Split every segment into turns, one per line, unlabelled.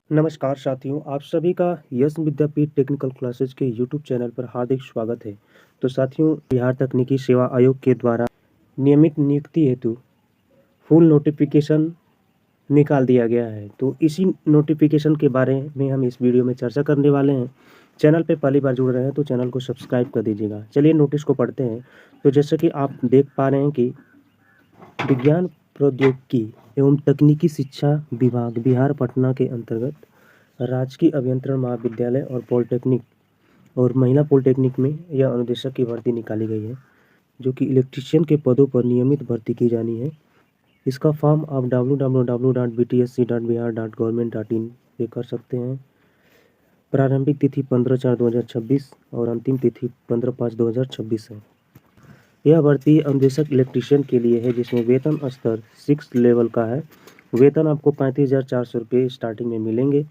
नमस्कार साथियों, आप सभी का यश विद्यापीठ टेक्निकल क्लासेज के यूट्यूब चैनल पर हार्दिक स्वागत है। तो साथियों, बिहार तकनीकी सेवा आयोग के द्वारा नियमित नियुक्ति हेतु फुल नोटिफिकेशन निकाल दिया गया है। तो इसी नोटिफिकेशन के बारे में हम इस वीडियो में चर्चा करने वाले हैं। चैनल पे पहली बार जुड़ रहे हैं तो चैनल को सब्सक्राइब कर दीजिएगा। चलिए नोटिस को पढ़ते हैं। तो जैसे कि आप देख पा रहे हैं कि विज्ञान प्रौद्योगिकी एवं तकनीकी शिक्षा विभाग बिहार पटना के अंतर्गत राजकीय अभियंत्रण महाविद्यालय और पॉलिटेक्निक और महिला पॉलिटेक्निक में यह अनुदेशक की भर्ती निकाली गई है, जो कि इलेक्ट्रीशियन के पदों पर नियमित भर्ती की जानी है। इसका फॉर्म आप www.btsc.bihar.government.in पे कर सकते हैं। प्रारंभिक तिथि 15/4/2026 और अंतिम तिथि 15/5/2026 है। यह भर्ती अनुदेशक इलेक्ट्रीशियन के लिए है, जिसमें वेतन स्तर 6 लेवल का है। वेतन आपको 35,400 रुपये स्टार्टिंग में मिलेंगे।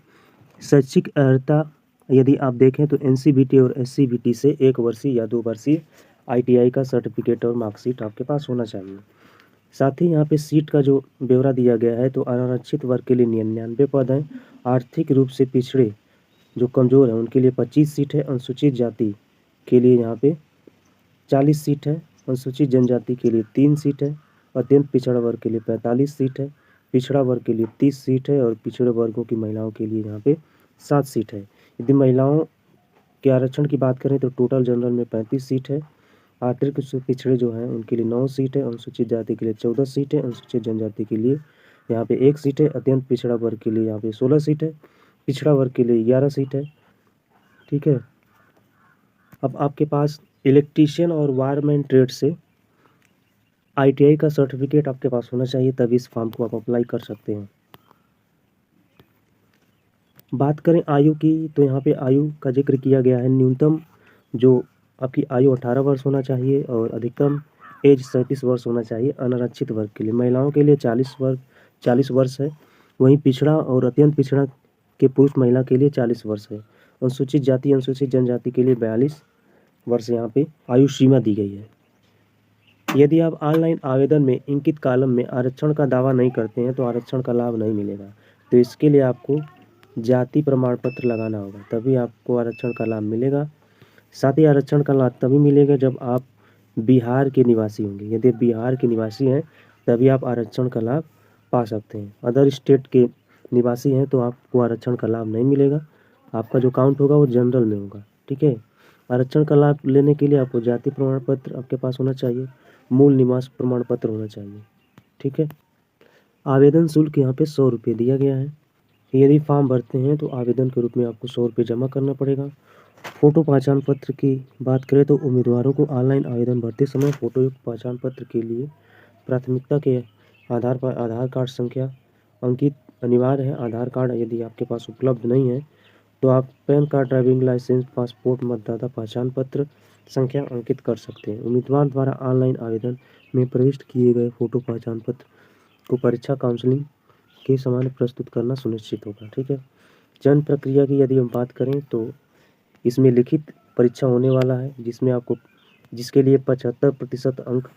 शैक्षिक अर्हता यदि आप देखें तो एनसीवीटी और एससीवीटी से 1 वर्षीय या 2 वर्षीय आईटीआई का सर्टिफिकेट और मार्कशीट आपके पास होना चाहिए। साथ ही यहाँ पे सीट का जो ब्यौरा दिया गया है, तो अनारक्षित वर्ग के लिए 99 पद हैं। आर्थिक रूप से पिछड़े जो कमज़ोर हैं उनके लिए 25 सीट है। अनुसूचित जाति के लिए यहाँ पे 40 सीट है। अनुसूचित जनजाति के लिए 3 सीट है। अत्यंत पिछड़ा वर्ग के लिए 45 सीट है। पिछड़ा वर्ग के लिए 30 सीट है और पिछड़े वर्गों की महिलाओं के लिए यहाँ पे 7 सीट है। यदि महिलाओं के आरक्षण की बात करें तो टोटल जनरल में 35 सीट है। आर्थिक रूप से पिछड़े जो हैं उनके लिए 9 सीट है। अनुसूचित जाति के लिए 14 सीट है। अनुसूचित जनजाति के लिए यहाँ पे 1 सीट है। अत्यंत पिछड़ा वर्ग के लिए यहाँ पे 16 सीट है। पिछड़ा वर्ग के लिए 11 सीट है। ठीक है। अब आपके पास इलेक्ट्रीशियन और वायरमैन ट्रेड से आईटीआई का सर्टिफिकेट आपके पास होना चाहिए, तभी इस फॉर्म को आप अप्लाई कर सकते हैं। बात करें आयु की, तो यहाँ पे आयु का जिक्र किया गया है। न्यूनतम जो आपकी आयु 18 वर्ष होना चाहिए और अधिकतम एज 37 वर्ष होना चाहिए अनारक्षित वर्ग के लिए। महिलाओं के लिए 40 वर्ष है। वहीं पिछड़ा और अत्यंत पिछड़ा के पुरुष महिला के लिए 40 वर्ष है। अनुसूचित जाति अनुसूचित जनजाति के लिए 42 वर्ष यहाँ पे आयु सीमा दी गई है। यदि आप ऑनलाइन आवेदन में इंकित कॉलम में आरक्षण का दावा नहीं करते हैं तो आरक्षण का लाभ नहीं मिलेगा। तो इसके लिए आपको जाति प्रमाण पत्र लगाना होगा, तभी आपको आरक्षण का लाभ मिलेगा। साथ ही आरक्षण का लाभ तभी मिलेगा जब आप बिहार के निवासी होंगे। यदि बिहार के निवासी हैं तभी आप आरक्षण का लाभ पा सकते हैं। अदर स्टेट के निवासी हैं तो आपको आरक्षण का लाभ नहीं मिलेगा। आपका जो काउंट होगा वो जनरल में होगा। ठीक है। आरक्षण का लाभ लेने के लिए आपको जाति प्रमाण पत्र आपके पास होना चाहिए, मूल निवास प्रमाण पत्र होना चाहिए। ठीक है। आवेदन शुल्क यहाँ पे 100 रुपये दिया गया है। यदि फॉर्म भरते हैं तो आवेदन के रूप में आपको 100 रुपये जमा करना पड़ेगा। फ़ोटो पहचान पत्र की बात करें तो उम्मीदवारों को ऑनलाइन आवेदन भरते समय फ़ोटोयुक्त पहचान पत्र के लिए प्राथमिकता के आधार पर आधार कार्ड संख्या अंकित अनिवार्य है। आधार कार्ड यदि आपके पास उपलब्ध नहीं है तो आप PAN card, driving licence, passport, मतदाता पहचान पत्र संख्या अंकित कर सकते हैं। उम्मीदवार द्वारा ऑनलाइन आवेदन में प्रविष्ट किए गए फ़ोटो पहचान पत्र को परीक्षा काउंसलिंग के समान प्रस्तुत करना सुनिश्चित होगा। ठीक है। चयन प्रक्रिया की यदि हम बात करें तो इसमें लिखित परीक्षा होने वाला है, जिसके लिए 75% अंक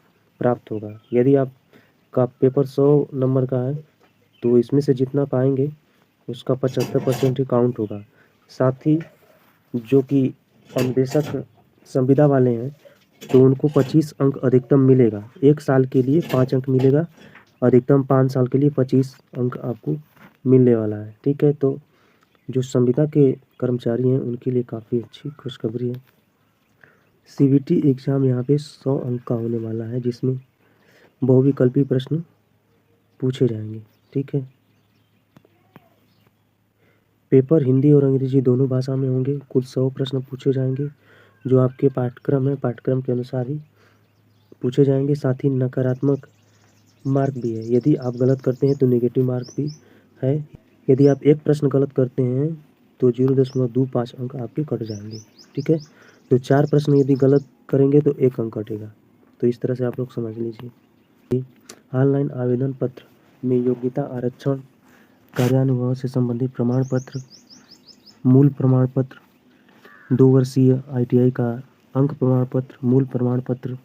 प्राप्त होगा। यदि आपका पेपर 100 नंबर का है तो इसमें से जितना पाएंगे उसका 75% ही काउंट होगा। साथ ही जो कि अनुदेशक संविदा वाले हैं तो उनको 25 अंक अधिकतम मिलेगा। 1 साल के लिए 5 अंक मिलेगा, अधिकतम 5 साल के लिए 25 अंक आपको मिलने वाला है। ठीक है। तो जो संविदा के कर्मचारी हैं उनके लिए काफ़ी अच्छी खुशखबरी है। सीवीटी एग्ज़ाम यहाँ पे 100 अंक का होने वाला है, जिसमें बहुविकल्पी प्रश्न पूछे जाएंगे। ठीक है। पेपर हिंदी और अंग्रेजी दोनों भाषा में होंगे। कुल 100 प्रश्न पूछे जाएंगे जो आपके पाठ्यक्रम है, पाठ्यक्रम के अनुसार ही पूछे जाएंगे। साथ ही नकारात्मक मार्क भी है। यदि आप गलत करते हैं तो नेगेटिव मार्क भी है। यदि आप एक प्रश्न गलत करते हैं तो 0.25 अंक आपके कट जाएंगे। ठीक है। तो 4 प्रश्न यदि गलत करेंगे तो 1 अंक कटेगा। तो इस तरह से आप लोग समझ लीजिए। ऑनलाइन आवेदन पत्र में योग्यता, आरक्षण, कार्यानुभव से संबंधित प्रमाण पत्र, मूल प्रमाण पत्र, 2 वर्षीय आईटीआई का अंक प्रमाण पत्र, मूल प्रमाण पत्र,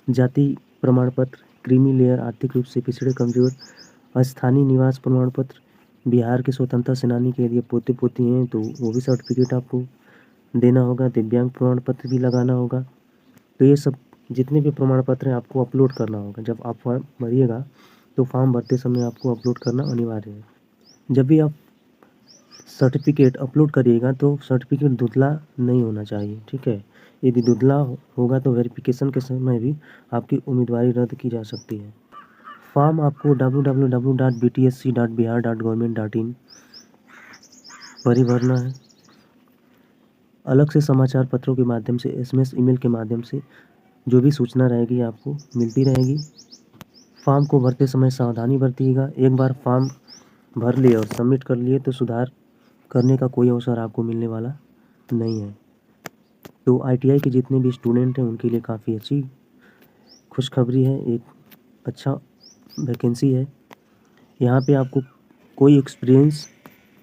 जाति प्रमाण पत्र, क्रीमी लेयर, आर्थिक रूप से पिछड़े कमजोर, स्थानीय निवास प्रमाण पत्र, बिहार के स्वतंत्रता सेनानी के यदि पोते पोती हैं तो वो भी सर्टिफिकेट आपको देना होगा। दिव्यांग प्रमाण पत्र भी लगाना होगा। तो ये सब जितने भी प्रमाण पत्र हैं आपको अपलोड करना होगा। जब आप फॉर्म भरिएगा तो फॉर्म भरते समय आपको अपलोड करना अनिवार्य है। जब भी आप सर्टिफिकेट अपलोड करिएगा तो सर्टिफिकेट धुंधला नहीं होना चाहिए, ठीक है। यदि धुंधला होगा तो वेरिफिकेशन के समय भी आपकी उम्मीदवारी रद्द की जा सकती है। फॉर्म आपको www.btsc.bihar.government.in पर ही भरना है। अलग से समाचार पत्रों के माध्यम से, SMS, ईमेल के माध्यम से जो भी सूचना रहेगी आपको मिलती रहेगी। फॉर्म को भरते समय सावधानी बरतिएगा। एक बार फॉर्म भर लिए और सबमिट कर लिए तो सुधार करने का कोई अवसर आपको मिलने वाला नहीं है। तो ITI के जितने भी स्टूडेंट हैं उनके लिए काफ़ी अच्छी खुशखबरी है। एक अच्छा वैकेंसी है। यहाँ पे आपको कोई एक्सपीरियंस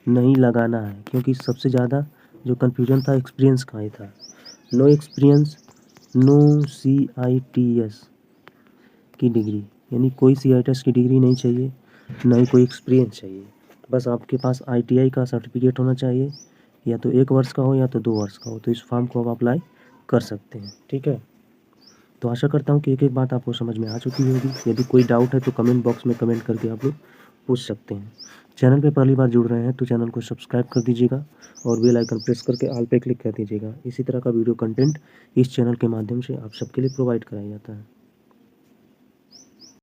नहीं लगाना है, क्योंकि सबसे ज़्यादा जो कन्फ्यूजन था एक्सपीरियंस का ही था। नो एक्सपीरियंस, नो CITS की डिग्री, यानी कोई CITS की डिग्री नहीं चाहिए, ना ही कोई एक्सपीरियंस चाहिए। बस आपके पास ITI का सर्टिफिकेट होना चाहिए, या तो 1 वर्ष का हो या तो 2 वर्ष का हो। तो इस फॉर्म को आप अप्लाई कर सकते हैं, ठीक है। तो आशा करता हूँ कि एक एक बात आपको समझ में आ चुकी होगी। यदि कोई डाउट है तो कमेंट बॉक्स में कमेंट करके आप लोग पूछ सकते हैं। चैनल पे पहली बार जुड़ रहे हैं तो चैनल को सब्सक्राइब कर दीजिएगा और बेल आइकन प्रेस करके ऑल पे क्लिक कर दीजिएगा। इसी तरह का वीडियो कंटेंट इस चैनल के माध्यम से आप सबके लिए प्रोवाइड कराया जाता है।